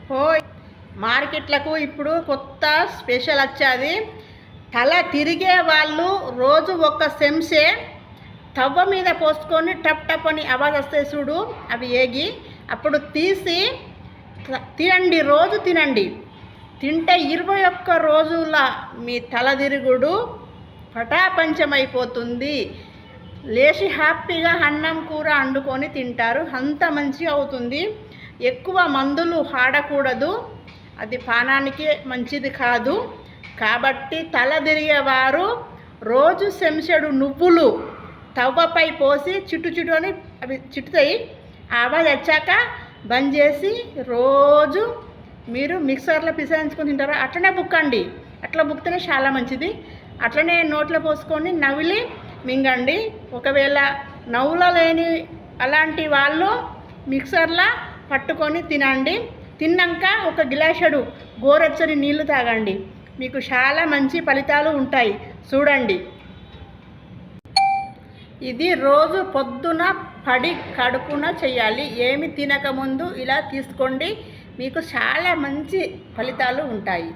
హోయ్, మార్కెట్లకు ఇప్పుడు కొత్త స్పెషల్ వచ్చేది. తల తిరిగే వాళ్ళు రోజు ఒక చెంచే తవ్వ మీద పోసుకొని టప్ టప్ అని ఆవాజ్ వస్తాయి చూడు, అవి ఏగి అప్పుడు తీసి తినండి, రోజు తినండి. తింటే 21 రోజుల మీ తల తిరుగుడు పటాపంచమైపోతుంది. లేచి హ్యాపీగా అన్నం కూర వండుకొని తింటారు, అంత మంచిగా అవుతుంది. ఎక్కువ మందులు ఆడకూడదు, అది పానానికి మంచిది కాదు. కాబట్టి తల తిరిగేవారు రోజు చెంచాడు నువ్వులు తవ్వపై పోసి చిట్టు అని అవి చిట్టుతాయి. ఆవాజ్ వచ్చాక బంద్ చేసి రోజు మీరు మిక్సర్లో పిసాయించుకొని తింటారు. అట్లనే బుక్కండి, అట్లా బుక్తేనే చాలా మంచిది. అట్లనే నోట్లో పోసుకొని నవిలి మింగండి. ఒకవేళ నవ్వులో లేని అలాంటి వాళ్ళు మిక్సర్లో పట్టుకొని తినండి. తిన్నాక ఒక గ్లాసుడు గోరెచ్చని నీళ్లు తాగండి, మీకు చాలా మంచి ఫలితాలు ఉంటాయి. చూడండి, ఇది రోజు పొద్దున పడి కడుపున చేయాలి. ఏమి తినకముందు ఇలా తీసుకోండి, మీకు చాలా మంచి ఫలితాలు ఉంటాయి.